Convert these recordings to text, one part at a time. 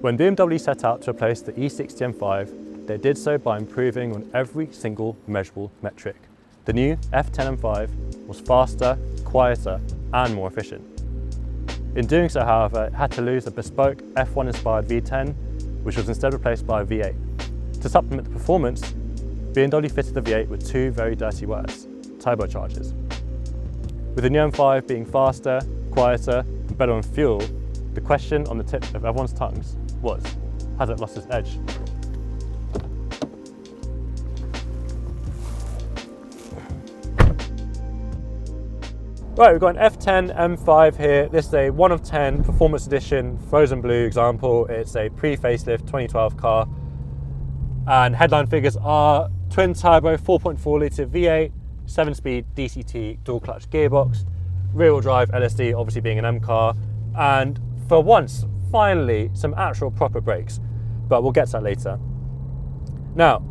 When BMW set out to replace the E60 M5, they did so by improving on every single measurable metric. The new F10 M5 was faster, quieter, and more efficient. In doing so, however, it had to lose a bespoke F1 inspired V10, which was instead replaced by a V8. To supplement the performance, BMW fitted the V8 with two very dirty words: turbochargers. With the new M5 being faster, quieter, and better on fuel, the question on the tip of everyone's tongues was, has it lost its edge? Right, we've got an F10 M5 here. This is a 1 of 10 Performance Edition Frozen Blue example. It's a pre-facelift 2012 car. And headline figures are twin turbo 4.4 litre V8, 7-speed DCT dual clutch gearbox, rear wheel drive LSD, obviously being an M car, and for once, finally, some actual proper brakes. But we'll get to that later. Now,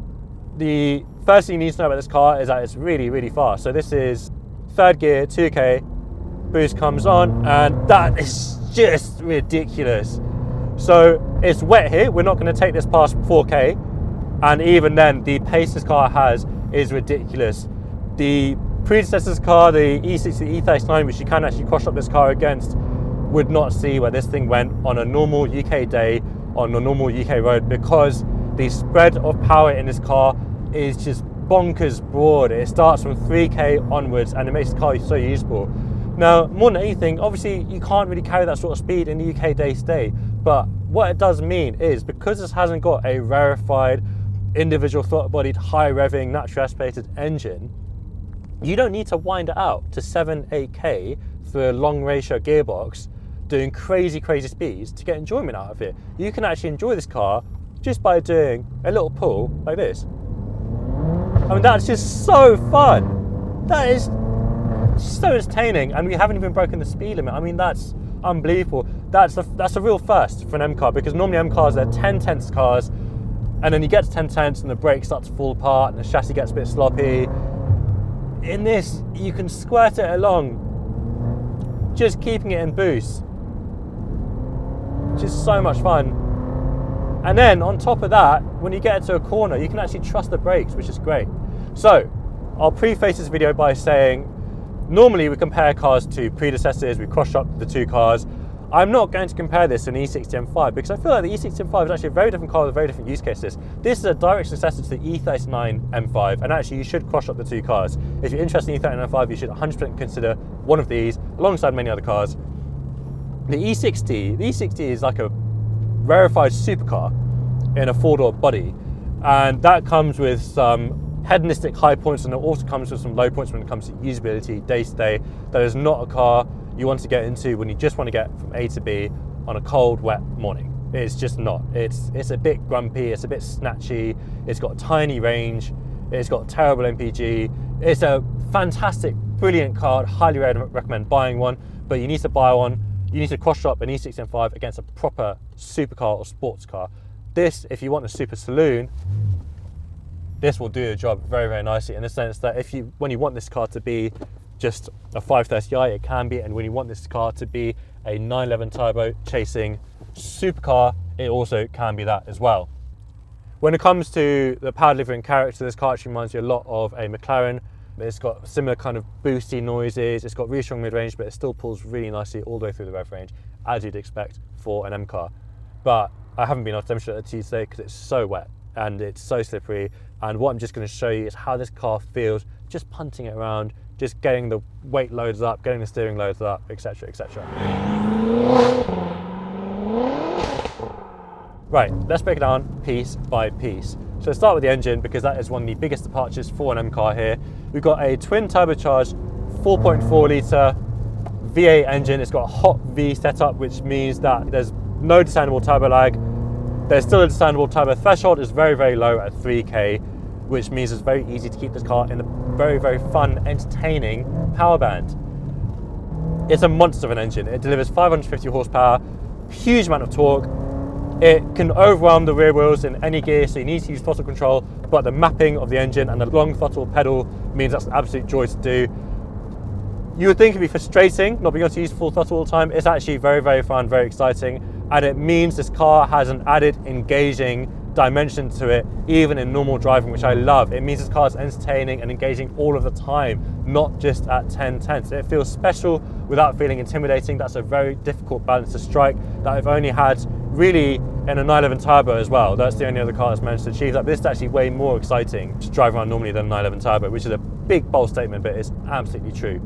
the first thing you need to know about this car is that it's really, really fast. So this is third gear, 2K, boost comes on, and that is just ridiculous. So it's wet here. We're not going to take this past 4K. And even then, the pace this car has is ridiculous. The predecessor's car, the E60 E39, which you can actually cross up this car against, would not see where this thing went on a normal UK day, on a normal UK road, because the spread of power in this car is just bonkers broad. It starts from 3K onwards, and it makes the car so useful. Now, more than anything, obviously you can't really carry that sort of speed in the UK day to day, but what it does mean is, because this hasn't got a rarefied, individual throttle-bodied, high-revving, natural aspirated engine, you don't need to wind it out to 7-8K through a long ratio gearbox doing crazy speeds to get enjoyment out of it. You can actually enjoy this car just by doing a little pull like this. I mean, that's just so fun. That is so entertaining, and we haven't even broken the speed limit. I mean, that's unbelievable. That's a real first for an M car, because normally M cars, they're 10/10 cars, and then you get to 10/10 and the brakes start to fall apart and the chassis gets a bit sloppy. In this, you can squirt it along, just keeping it in boost. Just so much fun. And then on top of that, when you get into a corner, you can actually trust the brakes, which is great. So I'll preface this video by saying, normally we compare cars to predecessors, we cross up the two cars. I'm not going to compare this to an E60 M5, because I feel like the E60 M5 is actually a very different car with very different use cases. This is a direct successor to the E39 M5, and actually you should cross up the two cars. If you're interested in the E39 M5, you should 100% consider one of these alongside many other cars. The E60 is like a rarefied supercar in a four-door body, and that comes with some hedonistic high points, and it also comes with some low points when it comes to usability day to day. That is not a car you want to get into when you just want to get from A to B on a cold, wet morning. It's just not. It's a bit grumpy, it's a bit snatchy, it's got a tiny range, it's got terrible MPG. It's a fantastic, brilliant car. I'd highly recommend buying one, but you need to buy one. You need to cross-shop an E60 M5 against a proper supercar or sports car. This, if you want a super saloon, this will do the job very, very nicely, in the sense that when you want this car to be just a 530i, it can be, and when you want this car to be a 911 turbo chasing supercar, it also can be that as well. When it comes to the power delivery and character, this car actually reminds you a lot of a McLaren. It's got similar kind of boosty noises, it's got really strong mid-range, but it still pulls really nicely all the way through the rev range, as you'd expect for an M car. But I haven't been able to demonstrate that to you today because it's so wet and it's so slippery, and what I'm just going to show you is how this car feels just punting it around, just getting the weight loads up, getting the steering loads up, etc, etc. Right, let's break it down piece by piece. So let's start with the engine, because that is one of the biggest departures for an M car here. We've got a twin turbocharged 4.4 litre V8 engine. It's got a hot V setup, which means that there's no discernible turbo lag. There's still a discernible turbo threshold. It's very, very low at 3K, which means it's very easy to keep this car in a very, very fun, entertaining power band. It's a monster of an engine. It delivers 550 horsepower, huge amount of torque. It can overwhelm the rear wheels in any gear, so you need to use throttle control, but the mapping of the engine and the long throttle pedal means that's an absolute joy to do. You would think it'd be frustrating not being able to use full throttle all the time. It's actually very, very fun, very exciting, And it means this car has an added engaging dimension to it, even in normal driving, which I love. It means this car is entertaining and engaging all of the time, not just at 10/10. It feels special without feeling intimidating. That's a very difficult balance to strike that I've only had really in a 911 Turbo as well. That's the only other car that's managed to achieve that. But this is actually way more exciting to drive around normally than a 911 Turbo, which is a big bold statement, but it's absolutely true.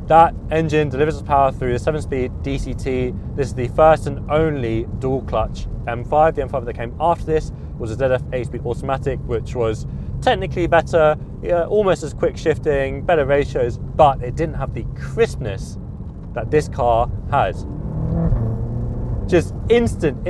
That engine delivers its power through the 7-speed DCT. This is the first and only dual clutch M5. The M5 that came after this was a ZF 8-speed automatic, which was technically better, almost as quick shifting, better ratios, but it didn't have the crispness that this car has. Just instant.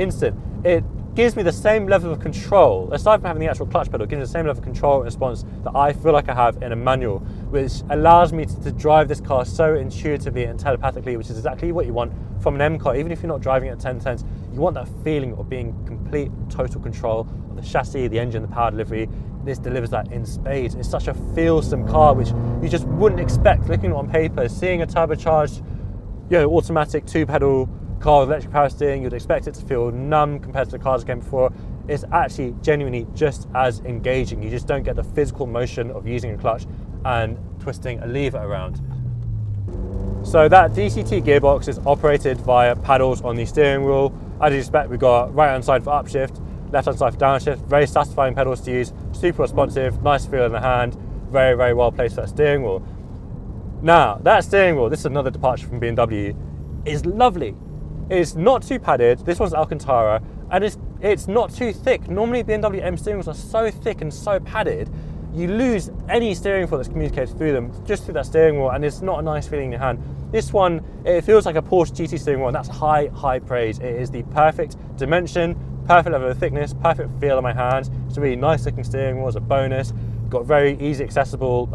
It gives me the same level of control, aside from having the actual clutch pedal, it gives me the same level of control and response that I feel like I have in a manual, which allows me to drive this car so intuitively and telepathically, which is exactly what you want from an M car. Even if you're not driving at 10/10, you want that feeling of being complete, total control of the chassis, the engine, the power delivery. This delivers that in spades. It's such a feelsome car, which you just wouldn't expect looking on paper. Seeing a turbocharged, automatic 2-pedal car with electric power steering, you'd expect it to feel numb compared to the cars that came before. It's actually genuinely just as engaging. You just don't get the physical motion of using a clutch and twisting a lever around. So that DCT gearbox is operated via paddles on the steering wheel. As you expect, we've got right hand side for upshift, left hand side for downshift. Very satisfying pedals to use, super responsive, nice feel in the hand, very, very well placed for that steering wheel. Now, that steering wheel, this is another departure from BMW, is lovely. It's not too padded. This one's Alcantara, and it's not too thick. Normally BMW M steering wheels are so thick and so padded, you lose any steering feel that's communicated through them, just through that steering wheel, and it's not a nice feeling in your hand. This one, it feels like a Porsche GT steering wheel, and that's high, high praise. It is the perfect dimension, perfect level of thickness, perfect feel in my hands. It's a really nice looking steering wheel as a bonus. Got very easy accessible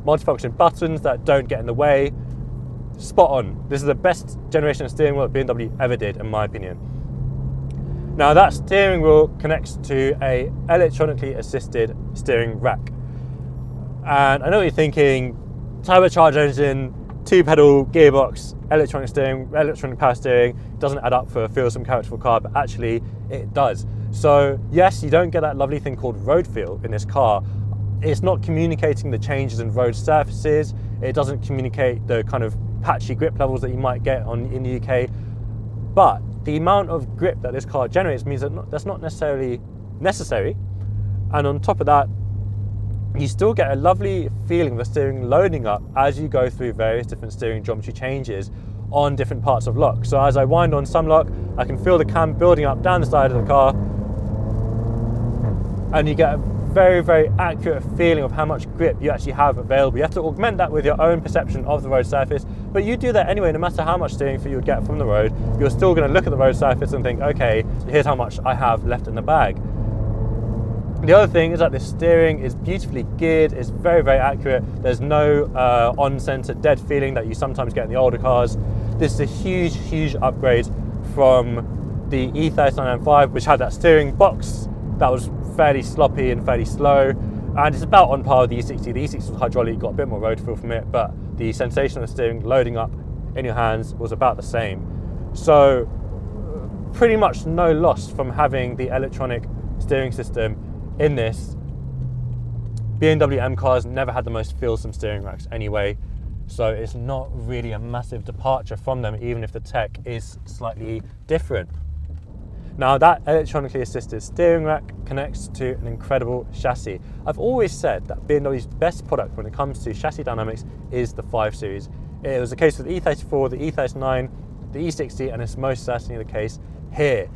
multifunction buttons that don't get in the way. Spot on. This is the best generation of steering wheel that BMW ever did, in my opinion. Now that steering wheel connects to a electronically assisted steering rack. And I know what you're thinking, turbocharged engine, 2-pedal gearbox, electronic power steering, doesn't add up for a feelsome characterful car, but actually it does. So yes, you don't get that lovely thing called road feel in this car. It's not communicating the changes in road surfaces. It doesn't communicate the kind of patchy grip levels that you might get in the UK. But the amount of grip that this car generates means that that's not necessarily necessary. And on top of that, you still get a lovely feeling of the steering loading up as you go through various different steering geometry changes on different parts of lock. So as I wind on some lock, I can feel the cam building up down the side of the car, and you get a very, very accurate feeling of how much grip you actually have available. You have to augment that with your own perception of the road surface, but you do that anyway. No matter how much steering feel you would get from the road, you're still going to look at the road surface and think, okay, here's how much I have left in the bag. The other thing is that the steering is beautifully geared, it's very, very accurate. There's no on-center dead feeling that you sometimes get in the older cars. This is a huge, huge upgrade from the E39 M5, which had that steering box that was fairly sloppy and fairly slow, and it's about on par with the E60. The E60 was hydraulic, got a bit more road feel from it, but the sensation of the steering loading up in your hands was about the same. So pretty much no loss from having the electronic steering system in this. BMW M cars never had the most feelsome steering racks anyway, so it's not really a massive departure from them, even if the tech is slightly different. Now that electronically assisted steering rack connects to an incredible chassis. I've always said that BMW's best product when it comes to chassis dynamics is the 5 Series. It was the case with the E34, the E39, the E60, and it's most certainly the case here.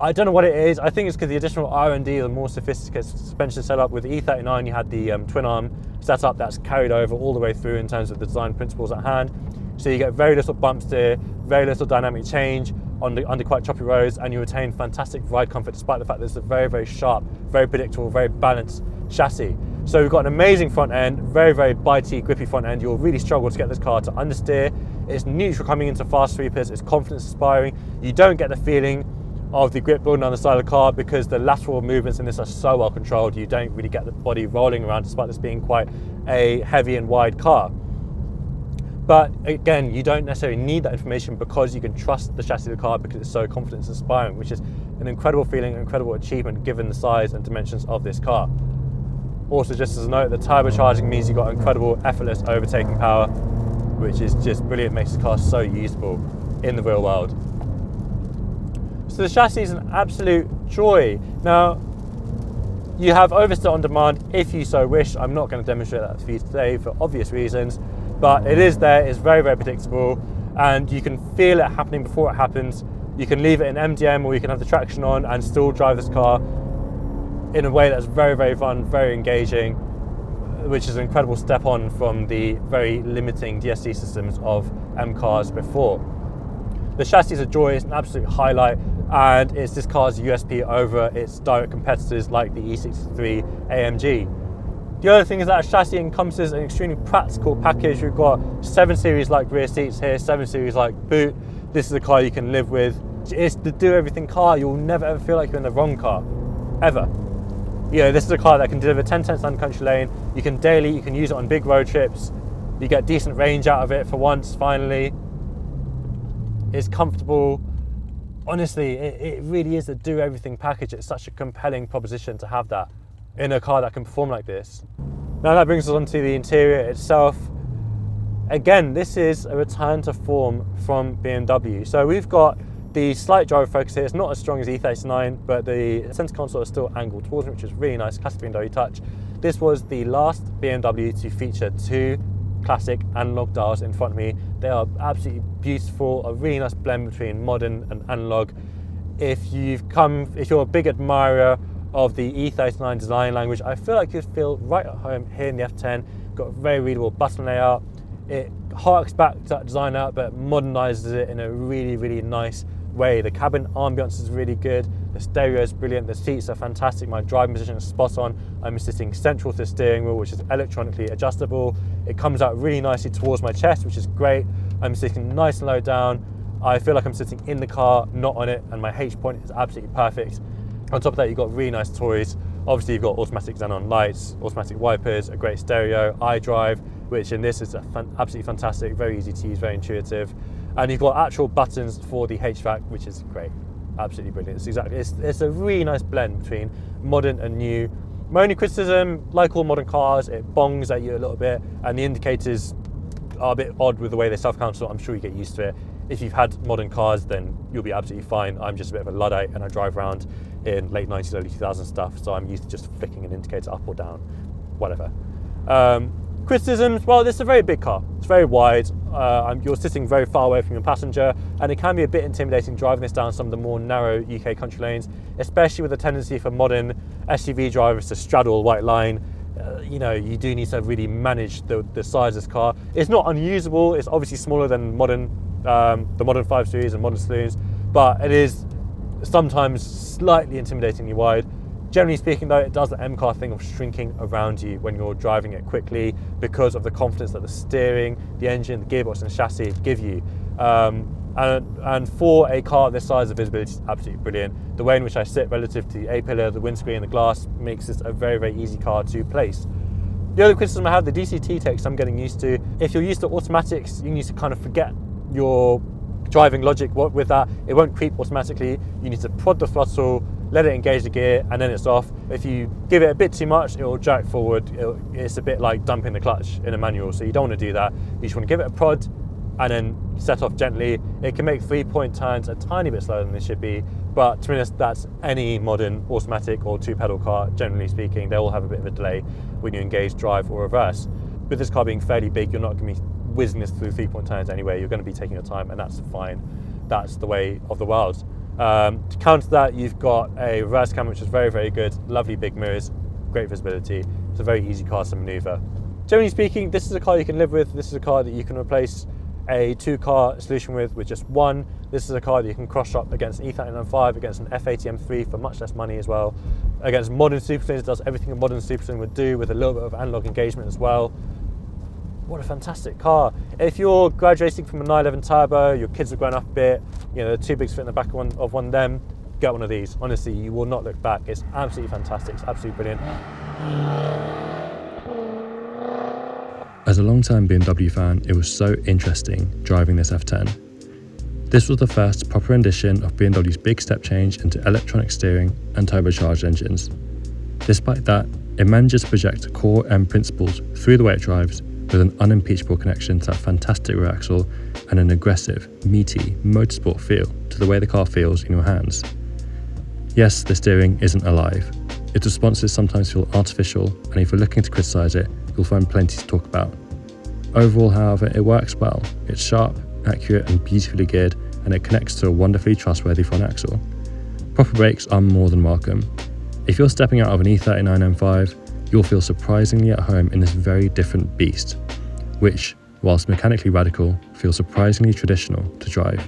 I don't know what it is. I think it's because the additional R&D, the more sophisticated suspension setup. With the E39, you had the twin arm setup that's carried over all the way through in terms of the design principles at hand. So you get very little bump steer, very little dynamic change under quite choppy roads, and you retain fantastic ride comfort despite the fact that it's a very, very sharp, very predictable, very balanced chassis. So we've got an amazing front end, very, very bitey, grippy front end. You'll really struggle to get this car to understeer. It's neutral coming into fast sweepers, it's confidence inspiring. You don't get the feeling of the grip building on the side of the car because the lateral movements in this are so well controlled. You don't really get the body rolling around despite this being quite a heavy and wide car. But again, you don't necessarily need that information because you can trust the chassis of the car because it's so confidence inspiring, which is an incredible feeling, an incredible achievement given the size and dimensions of this car. Also, just as a note, the turbocharging means you've got incredible effortless overtaking power, which is just brilliant, makes the car so usable in the real world. So the chassis is an absolute joy. Now, you have oversteer on demand if you so wish. I'm not going to demonstrate that for you today for obvious reasons, but it is there, it's very, very predictable, and you can feel it happening before it happens. You can leave it in MDM or you can have the traction on and still drive this car in a way that's very, very fun, very engaging, which is an incredible step on from the very limiting DSD systems of M cars before. The chassis is a joy, it's an absolute highlight, and it's this car's USP over its direct competitors like the E63 AMG. The other thing is that chassis encompasses an extremely practical package. We've got 7 series like rear seats here, 7 series like boot. This is a car you can live with. It's the do everything car. You'll never ever feel like you're in the wrong car, ever. You know, this is a car that can deliver 10 tenths down the country lane. You can daily, you can use it on big road trips. You get decent range out of it for once, finally. It's comfortable. Honestly, it really is a do everything package. It's such a compelling proposition to have that in a car that can perform like this. Now that brings us on to the interior itself. Again, this is a return to form from BMW. So we've got the slight driver focus here. It's not as strong as E39, but the center console is still angled towards me, which is really nice, classic BMW touch. This was the last BMW to feature 2 classic analog dials in front of me. They are absolutely beautiful, a really nice blend between modern and analog. If you're a big admirer of the E39 design language, I feel like you'd feel right at home here in the F10. Got a very readable button layout. It harks back to that design out, but modernizes it in a really, really nice way. The cabin ambience is really good. The stereo is brilliant. The seats are fantastic. My driving position is spot on. I'm sitting central to the steering wheel, which is electronically adjustable. It comes out really nicely towards my chest, which is great. I'm sitting nice and low down. I feel like I'm sitting in the car, not on it, and my H point is absolutely perfect. On top of that, you've got really nice toys. Obviously, you've got automatic xenon lights, automatic wipers, a great stereo, iDrive, which in this is absolutely fantastic, very easy to use, very intuitive. And you've got actual buttons for the HVAC, which is great, absolutely brilliant. It's a really nice blend between modern and new. My only criticism, like all modern cars, it bongs at you a little bit, and the indicators are a bit odd with the way they self-cancel. I'm sure you get used to it. If you've had modern cars, then you'll be absolutely fine. I'm just a bit of a Luddite, and I drive around in late 90s, early 2000s stuff, so I'm used to just flicking an indicator up or down, whatever. Criticisms, well, this is a very big car. It's very wide. You're sitting very far away from your passenger, and it can be a bit intimidating driving this down some of the more narrow UK country lanes, especially with a tendency for modern SUV drivers to straddle a white line. You know, you do need to really manage the size of this car. It's not unusable. It's obviously smaller than the modern 5 Series and modern saloons, but it is sometimes slightly intimidatingly wide. Generally speaking though, it does the M car thing of shrinking around you when you're driving it quickly because of the confidence that the steering, the engine, the gearbox and the chassis give you. And for a car this size, the visibility is absolutely brilliant. The way in which I sit relative to the A-pillar, the windscreen, the glass makes this a very, very easy car to place. The other criticism I have, the DCT text I'm getting used to. If you're used to automatics, you need to kind of forget your driving logic with that. It won't creep automatically. You need to prod the throttle, let it engage the gear, and then it's off. If you give it a bit too much, it will jerk forward. It's a bit like dumping the clutch in a manual, so you don't want to do that. You just want to give it a prod and then set off gently. It can make 3-point turns a tiny bit slower than they should be, but to be honest, that's any modern automatic or 2-pedal car, generally speaking. They all have a bit of a delay when you engage drive or reverse. With this car being fairly big, you're not going to be whizzing this through 3-point turns anyway. You're going to be taking your time, and that's fine. That's the way of the world. To counter that, you've got a reverse camera, which is very, very good. Lovely big mirrors, great visibility. It's a very easy car to maneuver. Generally speaking, this is a car you can live with. This is a car that you can replace a 2-car solution with just one. This is a car that you can cross-shop against an E39 M5, against an F80 M3 for much less money as well. Against modern supercilinders, it does everything a modern supercylinder would do with a little bit of analog engagement as well. What a fantastic car. If you're graduating from a 911 turbo, your kids have grown up a bit, you know, they're too big to fit in the back of one of them, get one of these. Honestly, you will not look back. It's absolutely fantastic. It's absolutely brilliant. As a long-term BMW fan, it was so interesting driving this F10. This was the first proper rendition of BMW's big step change into electronic steering and turbocharged engines. Despite that, it manages to project core M principles through the way it drives, with an unimpeachable connection to that fantastic rear axle and an aggressive, meaty, motorsport feel to the way the car feels in your hands. Yes, the steering isn't alive. Its responses sometimes feel artificial, and if you're looking to criticise it, you'll find plenty to talk about. Overall, however, it works well. It's sharp, accurate and beautifully geared, and it connects to a wonderfully trustworthy front axle. Proper brakes are more than welcome. If you're stepping out of an E39 M5, you'll feel surprisingly at home in this very different beast, which, whilst mechanically radical, feels surprisingly traditional to drive.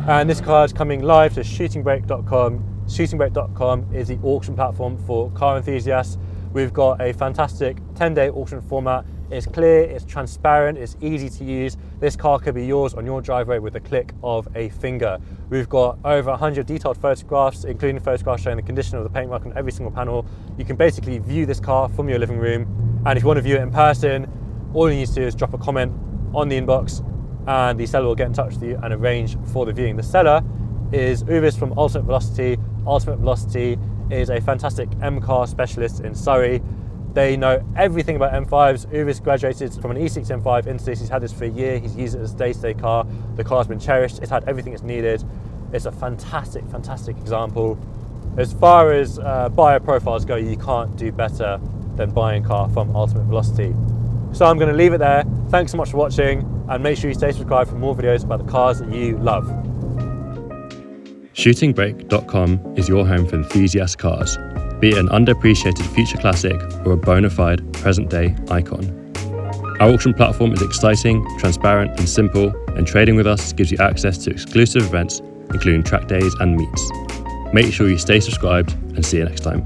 And this car is coming live to shootingbrake.com. Shootingbrake.com is the auction platform for car enthusiasts. We've got a fantastic 10-day auction format. It's clear, it's transparent, it's easy to use. This car could be yours on your driveway with a click of a finger. We've got over 100 detailed photographs, including photographs showing the condition of the paintwork on every single panel. You can basically view this car from your living room. And if you want to view it in person, all you need to do is drop a comment on the inbox and the seller will get in touch with you and arrange for the viewing. The seller is Uvis from Ultimate Velocity. Ultimate Velocity is a fantastic M car specialist in Surrey. They know everything about M5s. Uvis graduated from an E6 M5 into this. He's had this for a year. He's used it as a day-to-day car. The car's been cherished. It's had everything it's needed. It's a fantastic, fantastic example. As far as buyer profiles go, you can't do better than buying a car from Ultimate Velocity. So I'm going to leave it there. Thanks so much for watching, and make sure you stay subscribed for more videos about the cars that you love. Shootingbrake.com is your home for enthusiast cars, be it an underappreciated future classic or a bona fide present-day icon. Our auction platform is exciting, transparent and simple, and trading with us gives you access to exclusive events, including track days and meets. Make sure you stay subscribed, and see you next time.